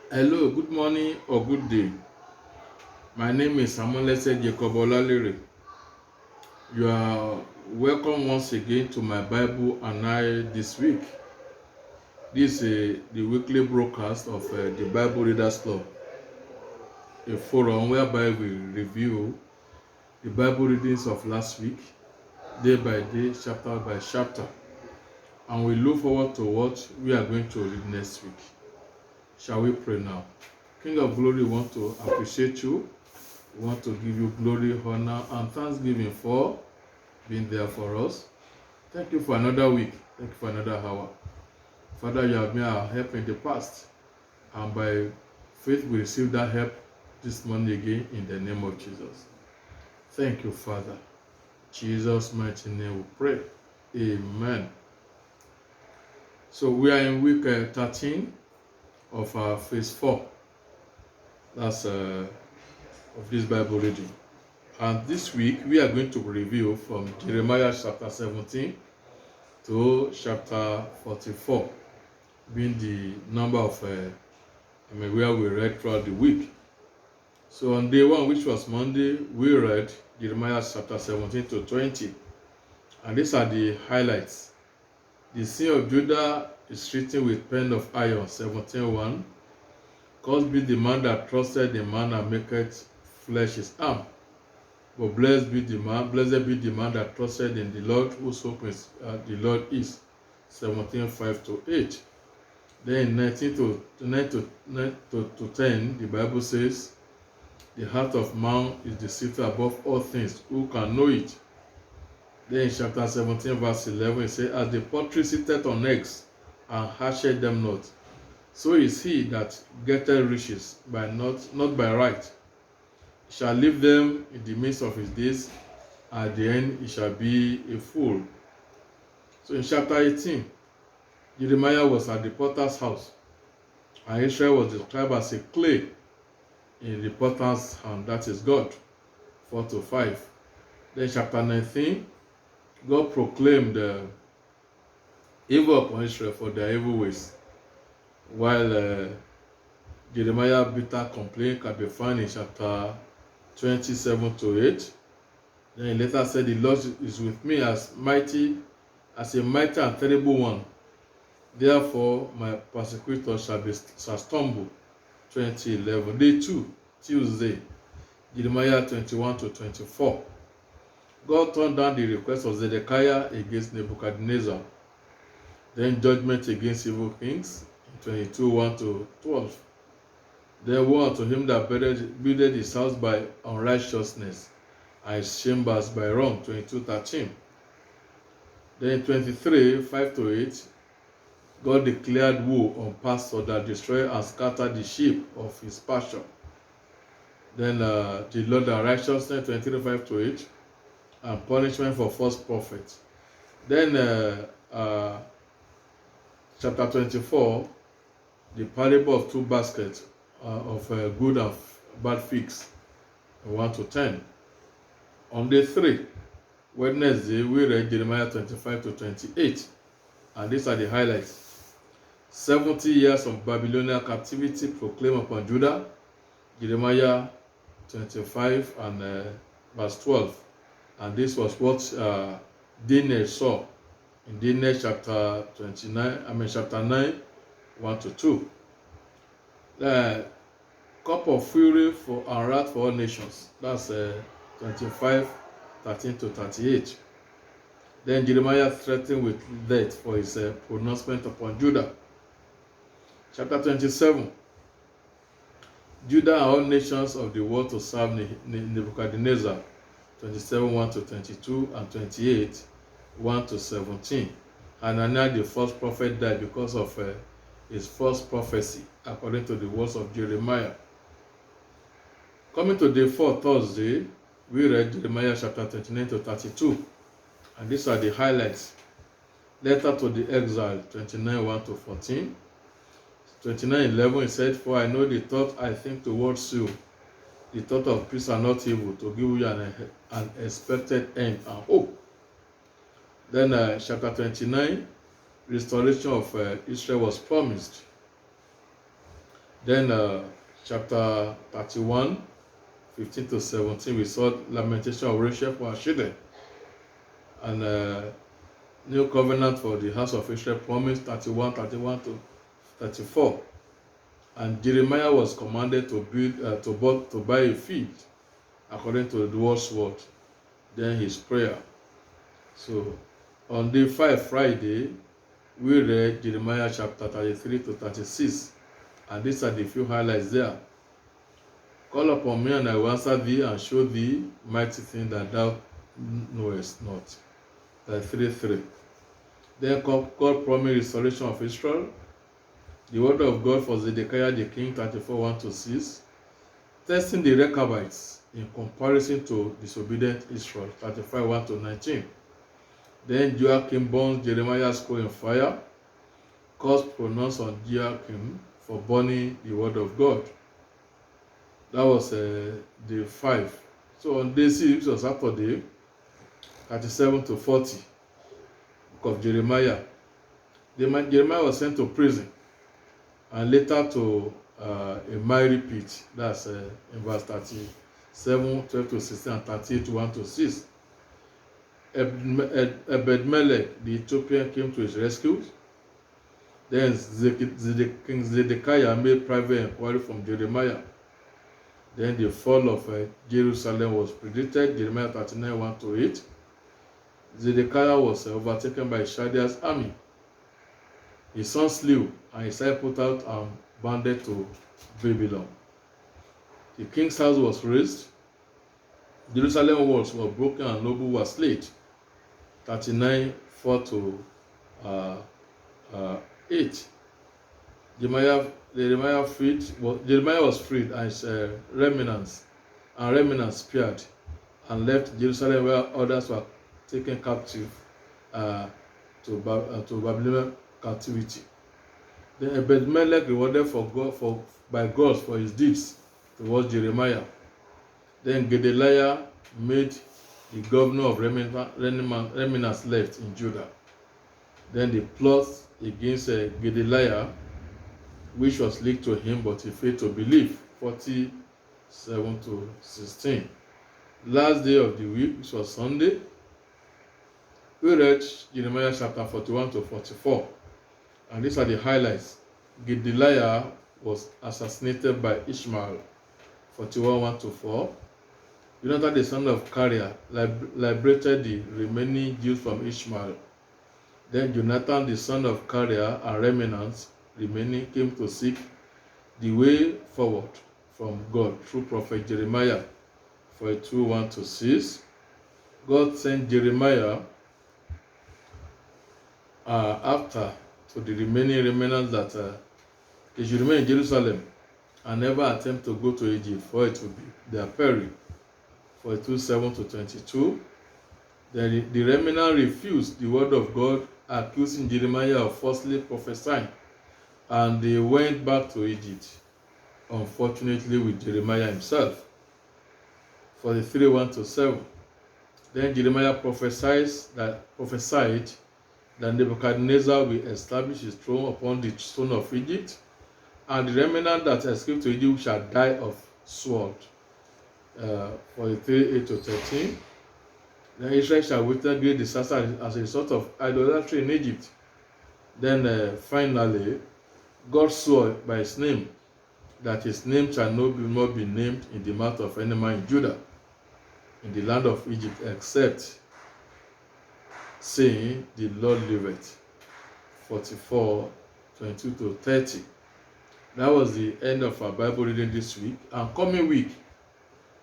Hello, good morning or good day. My name is Samuel Jacob Olalere. You are welcome once again to my Bible and I this week. This is the weekly broadcast of the Bible Readers Club, a forum whereby we review the Bible readings of last week, day by day, chapter by chapter, and we look forward to what we are going to read next week. Shall we pray now? King of glory, we want to appreciate you. We want to give you glory, honor, and thanksgiving for being there for us. Thank you for another week. Thank you for another hour. Father, you have been our help in the past, and by faith we receive that help this morning again in the name of Jesus. Thank you, Father. In Jesus' mighty name we pray. Amen. So we are in week 13 of our phase 4. That's of this Bible reading. And this week we are going to review from Jeremiah chapter 17 to chapter 44, being the number of where we read throughout the week. So on day 1, which was Monday, we read Jeremiah chapter 17 to 20. And these are the highlights. The sin of Judah is written with pen of iron, 17:1. Cursed be the man that trusted in man and maketh flesh his arm. But blessed be the man that trusted in the Lord, whose hope is the Lord is. 17:5 to 8. Then 19 to 10, the Bible says, the heart of man is deceitful above all things. Who can know it? Then in chapter 17, verse 11, it says, as the pottery sitteth on eggs, and hasheth them not, so is he that getteth riches not by right. He shall leave them in the midst of his days, at the end he shall be a fool. So in chapter 18, Jeremiah was at the potter's house, and Israel was described as a clay in the potter's hand, that is God. 4 to 5. Then chapter 19, God proclaimed evil upon Israel for their evil ways, while Jeremiah bitter complaint can be found in chapter 27 to 8. Then he later said, the Lord is with me as a mighty and terrible one. Therefore my persecutors shall stumble. 20:11. Day 2, Tuesday, Jeremiah 21 to 24. God turned down the request of Zedekiah against Nebuchadnezzar. Then judgment against evil kings, 22:1 to 12. Then woe unto him that builded his house by unrighteousness, and his chambers by wrong, 22:13. Then 23:5 to 8, God declared woe on pastors that destroy and scatter the sheep of his pasture. Then the Lord and righteousness, 23:5 to 8, and punishment for false prophets. Then chapter 24, the parable of two baskets of good and bad figs, 1 to 10. On day 3, Wednesday, we read Jeremiah 25 to 28, and these are the highlights. 70 years of Babylonian captivity proclaimed upon Judah, Jeremiah 25 and verse 12. And this was what Daniel saw in Daniel chapter 9, 1 to 2. Cup of fury and wrath for all nations. That's 25:13 to 38. Then Jeremiah threatened with death for his pronouncement upon Judah. Chapter 27. Judah and all nations of the world to serve Nebuchadnezzar. 27:1 to 22 and 28:1 to 17. Hananiah the false prophet died because of his false prophecy, according to the words of Jeremiah. Coming to day 4, Thursday, we read Jeremiah chapter 29 to 32, and these are the highlights. Letter to the exile, 29:1 to 14. 29:11, it said, for I know the thought I think towards you, the thought of peace and not evil, to give you an expected end and hope. Then chapter 29, restoration of Israel was promised. Then chapter 31, 15 to 17, we saw lamentation of Rachel for her children. And new covenant for the house of Israel promised 31 to 34. And Jeremiah was commanded to build to buy a field according to the Lord's word. Then his prayer. So on day 5, Friday, we read Jeremiah chapter 33 to 36. And these are the few highlights there. Call upon me, and I will answer thee, and show thee mighty things that thou knowest not. 33:3. Then God promised restoration of Israel. The word of God for Zedekiah the king, 34:1 to 6. Testing the Rechabites in comparison to disobedient Israel, 35:1 to 19. Then Joachim burns Jeremiah's scroll in fire. Curse pronounced on Joachim for burning the word of God. That was day 5. So on day 6 was Saturday, 37 to 40, book of Jeremiah. Jeremiah was sent to prison and later to a miry pit. That's in verse 37, 12 to 16, and 38, 1 to 6. Ebed-Melech, the Ethiopian, came to his rescue. Then King Zedekiah made private inquiry from Jeremiah. Then the fall of Jerusalem was predicted, Jeremiah 39, 1 to 8. Zedekiah was overtaken by Shadia's army. His son slew, and his side put out and bounded to Babylon. The king's house was razed. Jerusalem walls were broken, and nobles were slain. 39, 4 to 8. Jeremiah was freed, and his remnants spared, and left Jerusalem, where others were taken captive to Babylonian captivity. Then Ebed-Melech rewarded by God for his deeds towards Jeremiah. Then Gedaliah made the governor of remnants left in Judah. Then the plot against Gedaliah, which was leaked to him, but he failed to believe. 47 to 16. Last day of the week, which was Sunday, we read Jeremiah chapter 41 to 44. And these are the highlights. Gedaliah was assassinated by Ishmael. 41, 1 to 4. Jonathan, the son of Kareah, liberated the remaining Jews from Ishmael. Then Jonathan, the son of Kareah, and remnants remaining came to seek the way forward from God through prophet Jeremiah. 42, 1 to 6. God sent Jeremiah after to the remaining remnants that they should remain in Jerusalem and never attempt to go to Egypt, for it will be their peril. 42, 7 to 22. Then the remnant refused the word of God, accusing Jeremiah of falsely prophesying, and they went back to Egypt, unfortunately with Jeremiah himself. 43, 1 to 7. Then Jeremiah prophesied that Nebuchadnezzar will establish his throne upon the stone of Egypt, and the remnant that escaped to Egypt shall die of sword. 43, 8 to 13. Then Israel shall witness great disaster as a result of idolatry in Egypt. Then finally, God swore by his name that his name shall not be named in the mouth of any man in Judah, in the land of Egypt, except saying, the Lord liveth. 44, 22 to 30. That was the end of our Bible reading this week. And coming week,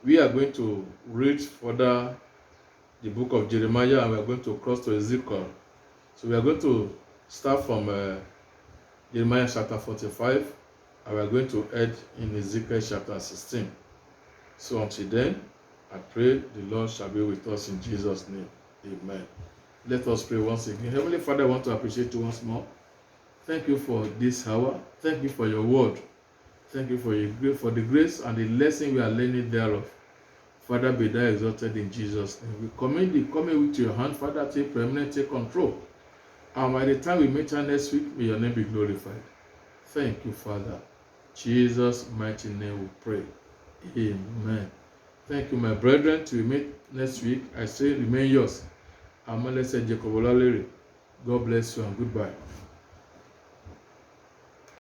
we are going to read further the book of Jeremiah, and we are going to cross to Ezekiel. So we are going to start from Jeremiah chapter 45, and we are going to end in Ezekiel chapter 16. So until then, I pray the Lord shall be with us in Jesus' name. Amen. Let us pray once again. Heavenly Father, I want to appreciate you once more. Thank you for this hour. Thank you for your word. Thank you for the grace and the lesson we are learning thereof. Father, be thou exalted in Jesus' name. We commend the coming week to your hand. Father, take preeminent, take control. And by the time we meet you next week, may your name be glorified. Thank you, Father. Jesus' mighty name we pray. Amen. Thank you, my brethren. Till we meet next week, I say remain yours. Amalese Jacob Olalere. God bless you and goodbye.